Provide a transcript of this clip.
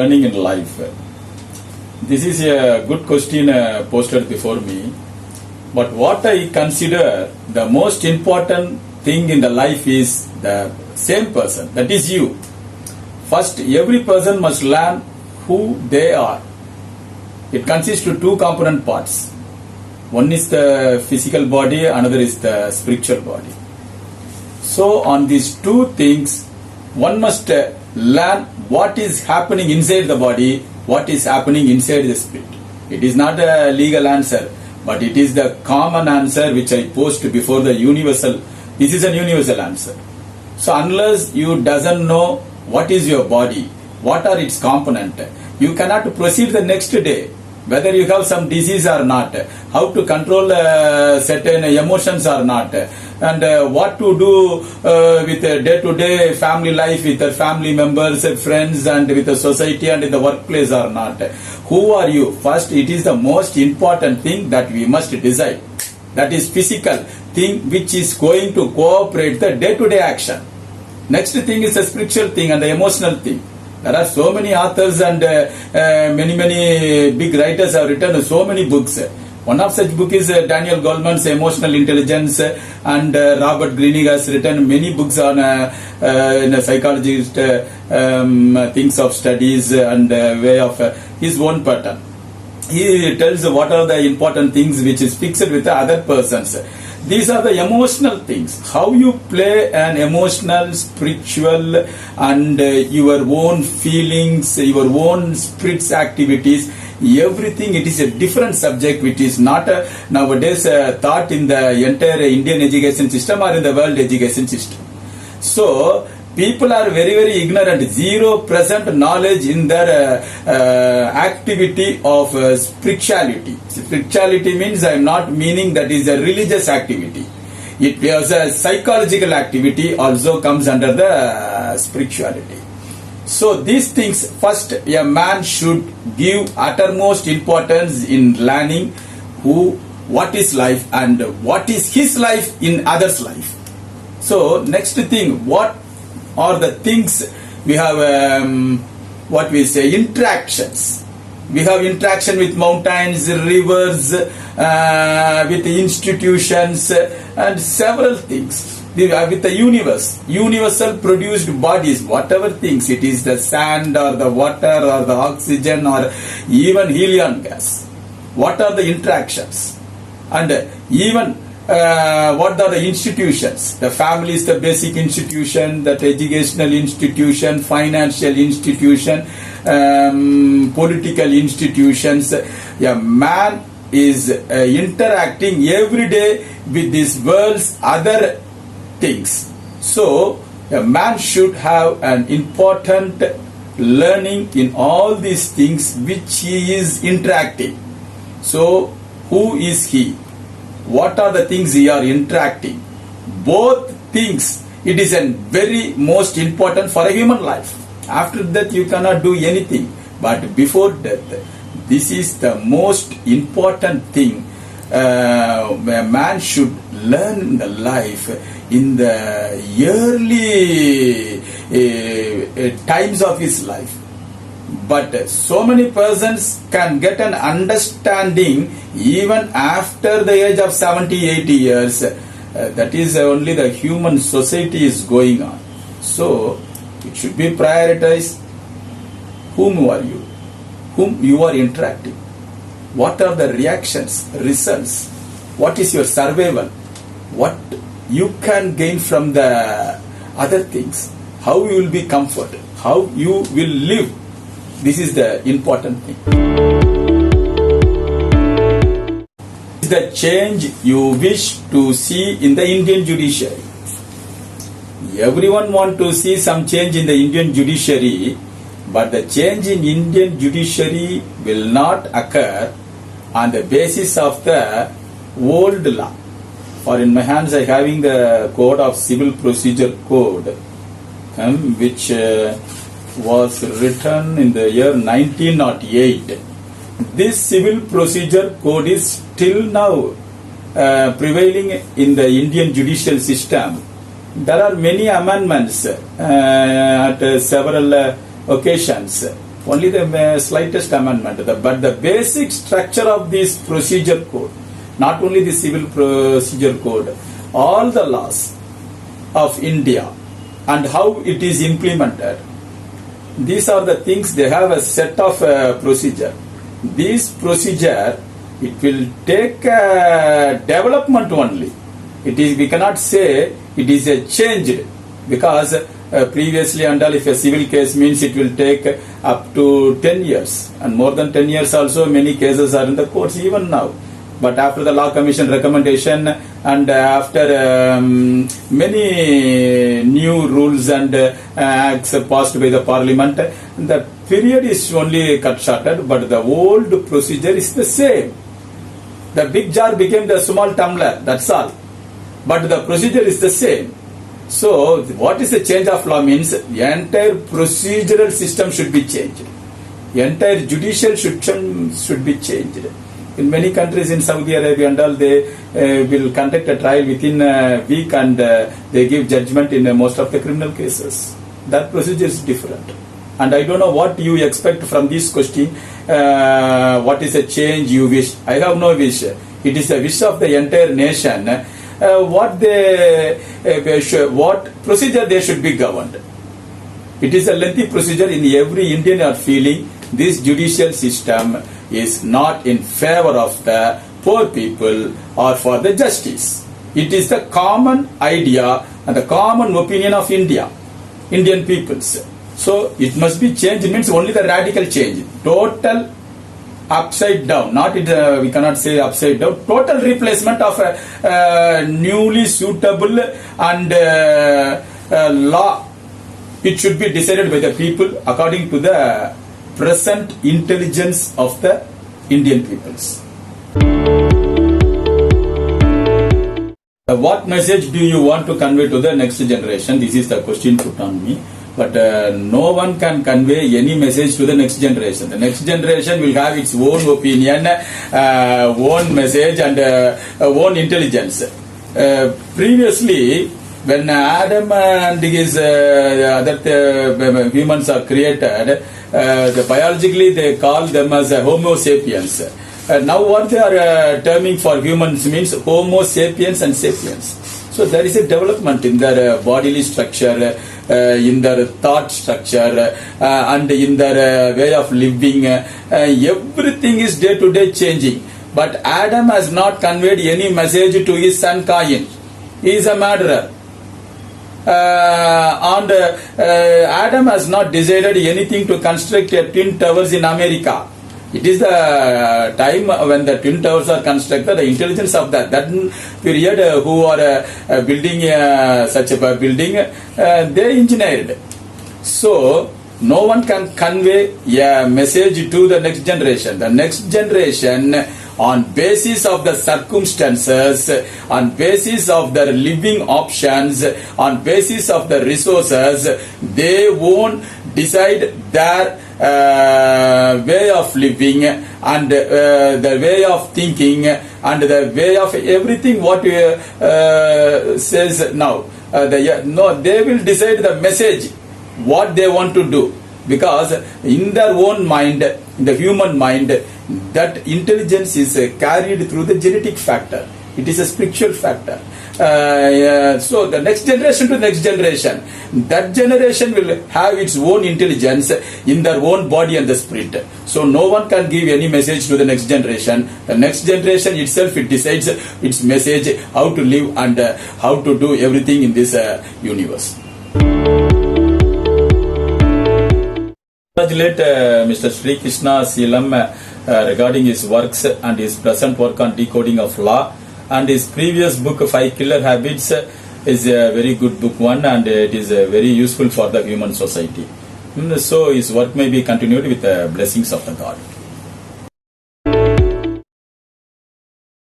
learning in life? This is a good question posted before me. But what I consider the most important thing in the life is the same person, that is you. First, every person must learn who they are. It consists of two component parts. One is the physical body, another is the spiritual body. So on these two things, one must learn what is happening inside the body, what is happening inside the spirit. It is not a legal answer, but it is the common answer which I post before the universal. This is a universal answer. So unless you doesn't know what is your body, what are its components, you cannot proceed the next day, whether you have some disease or not, how to control certain emotions or not, and what to do with day-to-day family life with family members, friends, and with the society and in the workplace or not. Who are you? First, it is the most important thing that we must decide. That is physical thing which is going to cooperate the day-to-day action. Next thing is the spiritual thing and the emotional thing. There are so many authors and many big writers have written so many books. One of such book is Daniel Goleman's Emotional Intelligence, and Robert Greene has written many books on psychologist things of studies and way of his own pattern. He tells what are the important things which is fixed with the other persons. These are the emotional things. How you play an emotional, spiritual, and your own feelings, your own spirit's activities, everything. It is a different subject which is not nowadays taught in the entire Indian education system or in the world education system. So people are very ignorant, 0% knowledge in their activity of spirituality. Spirituality means I am not meaning that is a religious activity. It is a psychological activity, also comes under the spirituality. So these things, first a man should give uttermost importance in learning what is life and what is his life in others' life. So next thing, what are the things we have, what we say, interactions. We have interaction with mountains, rivers, with institutions, and several things. With the universe, universal produced bodies, whatever things, it is the sand or the water or the oxygen or even helium gas. What are the interactions? And even what are the institutions? The family is the basic institution, that educational institution, financial institution, political institutions. A man is interacting every day with this world's other things. So a man should have an important learning in all these things which he is interacting. So who is he? What are the things he are interacting? Both things, it is a very most important for a human life. After that you cannot do anything. But before death, this is the most important thing a man should learn in the life in the early times of his life. But so many persons can get an understanding even after the age of 70, 80 years. That is only the human society is going on. So it should be prioritized. Whom are you? Whom you are interacting? What are the reactions, results? What is your survival? What you can gain from the other things? How you will be comforted? How you will live? This is the important thing. The change you wish to see in the Indian judiciary. Everyone wants to see some change in the Indian judiciary, but the change in Indian judiciary will not occur on the basis of the old law. For in my hands I having the Code of Civil Procedure Code, which was written in the year 1908. This Civil Procedure Code is still now prevailing in the Indian judicial system. There are many amendments at several occasions. Only the slightest amendment. But the basic structure of this procedure code, not only the civil procedure code, all the laws of India and how it is implemented, these are the things. They have a set of procedure. This procedure, it will take development only. It is, we cannot say it is a changed, because previously and all, if a civil case means it will take up to 10 years, and more than 10 years also many cases are in the courts even now. But after the Law Commission recommendation and after many new rules and acts passed by the Parliament, the period is only cut shorted, but the old procedure is the same. The big jar became the small tumbler, that's all. But the procedure is the same. So, what is the change of law means? The entire procedural system should be changed. The entire judicial system should be changed. In many countries, in Saudi Arabia and all, they will conduct a trial within a week, and they give judgment in most of the criminal cases. That procedure is different. And I don't know what you expect from this question. What is a change you wish? I have no wish. It is a wish of the entire nation. What procedure they should be governed. It is a lengthy procedure. In every Indian are feeling this judicial system is not in favor of the poor people or for the justice. It is the common idea and the common opinion of Indian peoples. So it must be changed. It means only the radical change, total upside down. Not it, we cannot say upside down. Total replacement of a newly suitable and law. It should be decided by the people according to the present intelligence of the Indian peoples. What message do you want to convey to the next generation? This is the question put on me. But no one can convey any message to the next generation. The next generation will have its own opinion, own message, and own intelligence. Previously, when Adam and his other humans are created, biologically they call them as Homo sapiens. Now what they are terming for humans means Homo sapiens and sapiens. So there is a development in their bodily structure, in their thought structure, and in their way of living. Everything is day to day changing. But Adam has not conveyed any message to his son Cain. He is a murderer. And Adam has not decided anything to construct a twin towers in America. It is the time when the twin towers are constructed, the intelligence of that period who are building such a building, they engineered. So, no one can convey a message to the next generation. The next generation, on basis of the circumstances, on basis of their living options, on basis of the resources, they won't decide their way of living and the way of thinking and the way of everything what says now. No, they will decide the message what they want to do, because in their own mind, in the human mind, that intelligence is carried through the genetic factor. It is a spiritual factor. So the next generation to next generation, that generation will have its own intelligence in their own body and the spirit. So no one can give any message to the next generation. The next generation itself, it decides its message, how to live and how to do everything in this universe. Congratulate Mr. Sri Krishna Seelam regarding his works and his present work on decoding of law, and his previous book 5 Killer Habits is a very good book one, and it is very useful for the human society. So his work may be continued with the blessings of the God.